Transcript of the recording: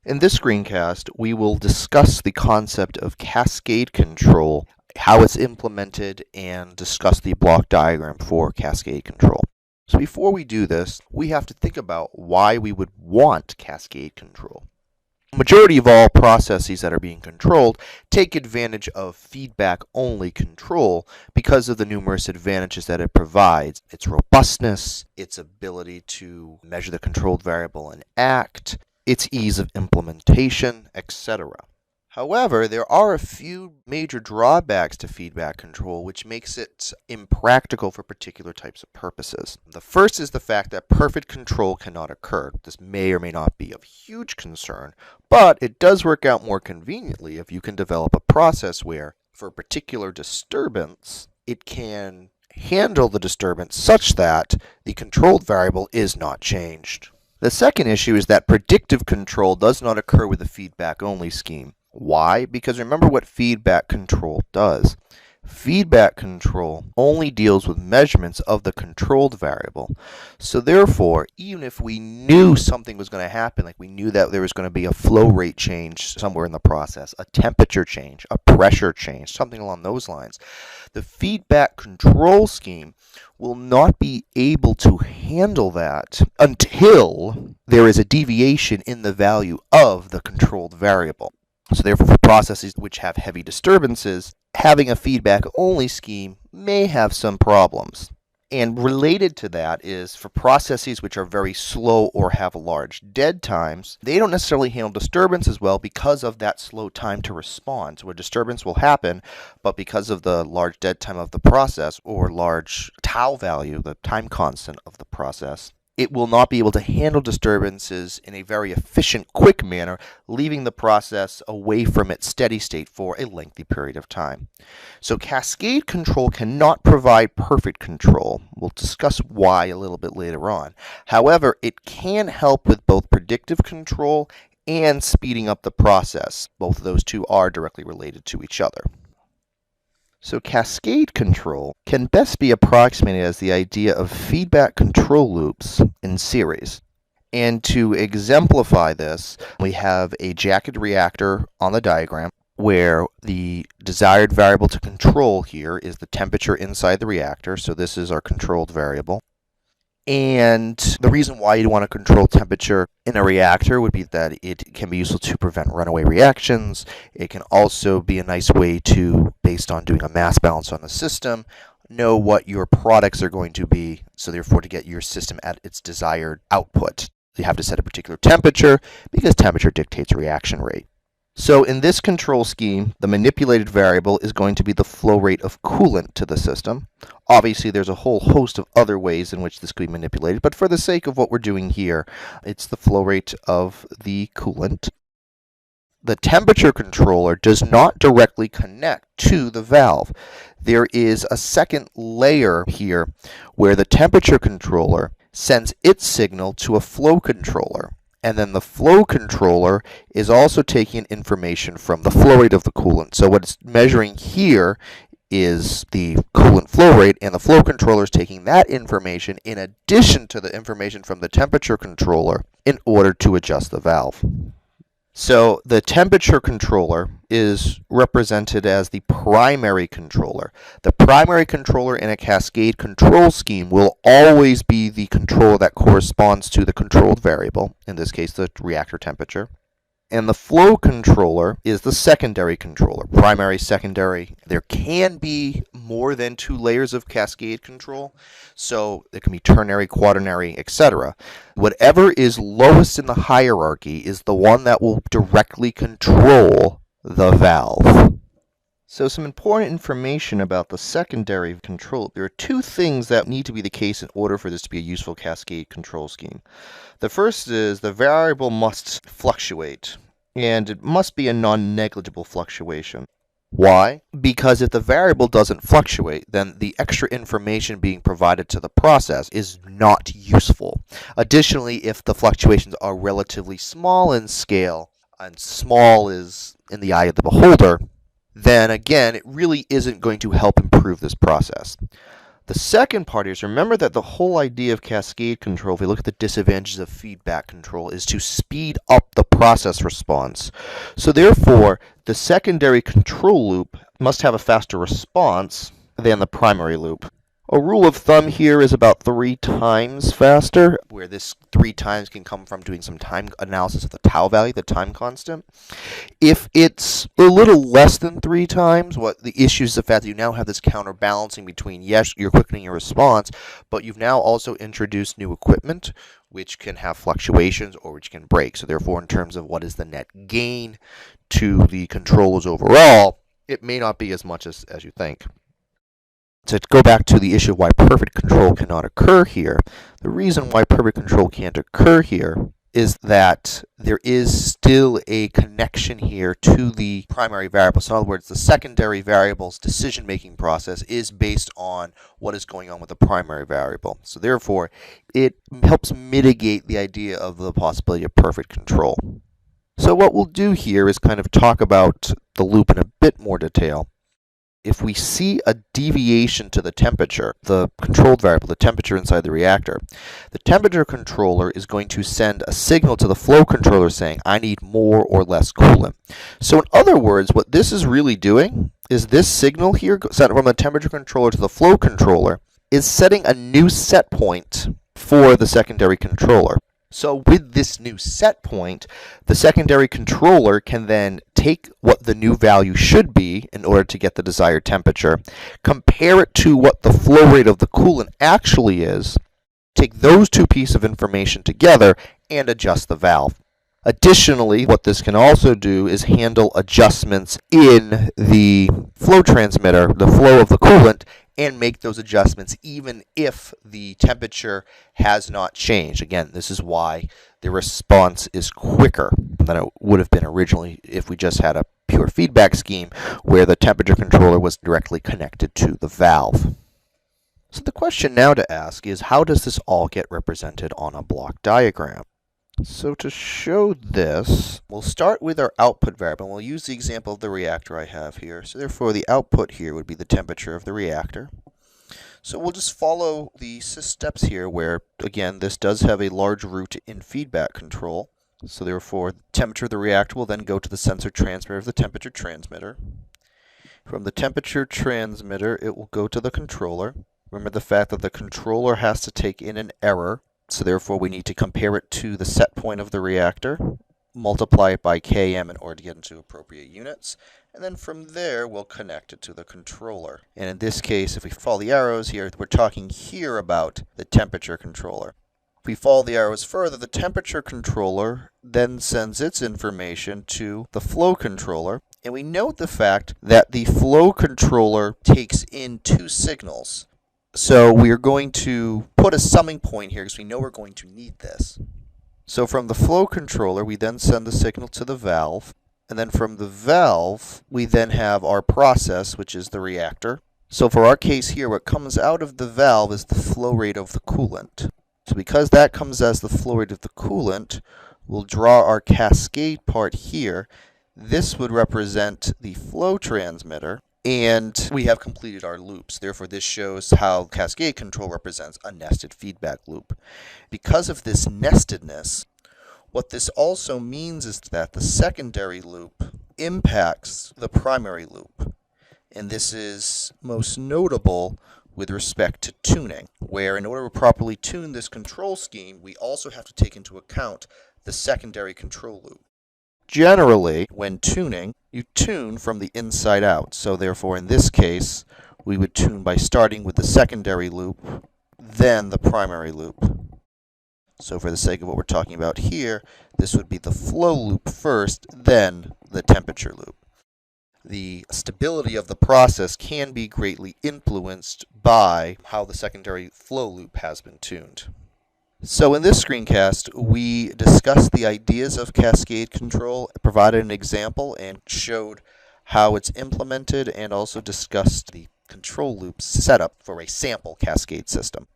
In this screencast, we will discuss the concept of cascade control, how it's implemented, and discuss the block diagram for cascade control. So before we do this, we have to think about why we would want cascade control. The majority of all processes that are being controlled take advantage of feedback-only control because of the numerous advantages that it provides. Its robustness, its ability to measure the controlled variable and act, its ease of implementation, etc. However, there are a few major drawbacks to feedback control which makes it impractical for particular types of purposes. The first is the fact that perfect control cannot occur. This may or may not be of huge concern, but it does work out more conveniently if you can develop a process where, for a particular disturbance, it can handle the disturbance such that the controlled variable is not changed. The second issue is that predictive control does not occur with the feedback-only scheme. Why? Because remember what feedback control does. Feedback control only deals with measurements of the controlled variable. So therefore, even if we knew something was going to happen, like we knew that there was going to be a flow rate change somewhere in the process, a temperature change, a pressure change, something along those lines, the feedback control scheme will not be able to handle that until there is a deviation in the value of the controlled variable. So therefore, for processes which have heavy disturbances, having a feedback-only scheme may have some problems. And related to that is for processes which are very slow or have large dead times, they don't necessarily handle disturbance as well because of that slow time to respond. So a disturbance will happen, but because of the large dead time of the process or large tau value, the time constant of the process, it will not be able to handle disturbances in a very efficient, quick manner, leaving the process away from its steady state for a lengthy period of time. So cascade control cannot provide perfect control. We'll discuss why a little bit later on. However, it can help with both predictive control and speeding up the process. Both of those two are directly related to each other. So cascade control can best be approximated as the idea of feedback control loops in series. And to exemplify this, we have a jacket reactor on the diagram where the desired variable to control here is the temperature inside the reactor. So this is our controlled variable. And the reason why you want to control temperature in a reactor would be that it can be useful to prevent runaway reactions. It can also be a nice way to, based on doing a mass balance on the system, know what your products are going to be, so therefore to get your system at its desired output. You have to set a particular temperature because temperature dictates reaction rate. So in this control scheme, the manipulated variable is going to be the flow rate of coolant to the system. Obviously, there's a whole host of other ways in which this could be manipulated, but for the sake of what we're doing here, it's the flow rate of the coolant. The temperature controller does not directly connect to the valve. There is a second layer here where the temperature controller sends its signal to a flow controller. And then the flow controller is also taking information from the flow rate of the coolant. So what it's measuring here is the coolant flow rate, and the flow controller is taking that information in addition to the information from the temperature controller in order to adjust the valve. So the temperature controller is represented as the primary controller. The primary controller in a cascade control scheme will always be the controller that corresponds to the controlled variable, in this case the reactor temperature. And the flow controller is the secondary controller, primary, secondary. There can be more than 2 layers of cascade control, so it can be ternary, quaternary, etc. Whatever is lowest in the hierarchy is the one that will directly control the valve. So some important information about the secondary control. There are 2 things that need to be the case in order for this to be a useful cascade control scheme. The first is the variable must fluctuate, and it must be a non-negligible fluctuation. Why? Because if the variable doesn't fluctuate, then the extra information being provided to the process is not useful. Additionally, if the fluctuations are relatively small in scale, and small is in the eye of the beholder, then again, it really isn't going to help improve this process. The second part is, remember that the whole idea of cascade control, if we look at the disadvantages of feedback control, is to speed up the process response. So therefore, the secondary control loop must have a faster response than the primary loop. A rule of thumb here is about 3 times faster, where this 3 times can come from doing some time analysis of the tau value, the time constant. If it's a little less than 3 times, what the issue is the fact that you now have this counterbalancing between, yes, you're quickening your response, but you've now also introduced new equipment, which can have fluctuations or which can break. So therefore, in terms of what is the net gain to the controllers overall, it may not be as much as you think. To go back to the issue of why perfect control cannot occur here, the reason why perfect control can't occur here is that there is still a connection here to the primary variable. So in other words, the secondary variable's decision-making process is based on what is going on with the primary variable. So therefore, it helps mitigate the idea of the possibility of perfect control. So what we'll do here is kind of talk about the loop in a bit more detail. If we see a deviation to the temperature, the controlled variable, the temperature inside the reactor, the temperature controller is going to send a signal to the flow controller saying, I need more or less coolant. So in other words, what this is really doing is this signal here, sent from the temperature controller to the flow controller, is setting a new set point for the secondary controller. So with this new set point, the secondary controller can then take what the new value should be in order to get the desired temperature, compare it to what the flow rate of the coolant actually is, take those two pieces of information together, and adjust the valve. Additionally, what this can also do is handle adjustments in the flow transmitter, the flow of the coolant, and make those adjustments even if the temperature has not changed. Again, this is why the response is quicker than it would have been originally if we just had a pure feedback scheme where the temperature controller was directly connected to the valve. So the question now to ask is, how does this all get represented on a block diagram? So to show this, we'll start with our output variable, and we'll use the example of the reactor I have here. So therefore, the output here would be the temperature of the reactor. So we'll just follow the steps here where, again, this does have a large root in feedback control. So therefore, the temperature of the reactor will then go to the sensor transmitter of the temperature transmitter. From the temperature transmitter, it will go to the controller. Remember the fact that the controller has to take in an error. So therefore, we need to compare it to the set point of the reactor, multiply it by Km in order to get into appropriate units, and then from there, we'll connect it to the controller. And in this case, if we follow the arrows here, we're talking here about the temperature controller. If we follow the arrows further, the temperature controller then sends its information to the flow controller, and we note the fact that the flow controller takes in 2 signals. So we are going to put a summing point here because we know we're going to need this. So from the flow controller, we then send the signal to the valve. And then from the valve, we then have our process, which is the reactor. So for our case here, what comes out of the valve is the flow rate of the coolant. So because that comes as the flow rate of the coolant, we'll draw our cascade part here. This would represent the flow transmitter. And we have completed our loops. Therefore, this shows how cascade control represents a nested feedback loop. Because of this nestedness, what this also means is that the secondary loop impacts the primary loop. And this is most notable with respect to tuning, where in order to properly tune this control scheme, we also have to take into account the secondary control loop. Generally, when tuning, you tune from the inside out. So therefore, in this case, we would tune by starting with the secondary loop, then the primary loop. So for the sake of what we're talking about here, this would be the flow loop first, then the temperature loop. The stability of the process can be greatly influenced by how the secondary flow loop has been tuned. So in this screencast, we discussed the ideas of cascade control, provided an example, and showed how it's implemented, and also discussed the control loop setup for a sample cascade system.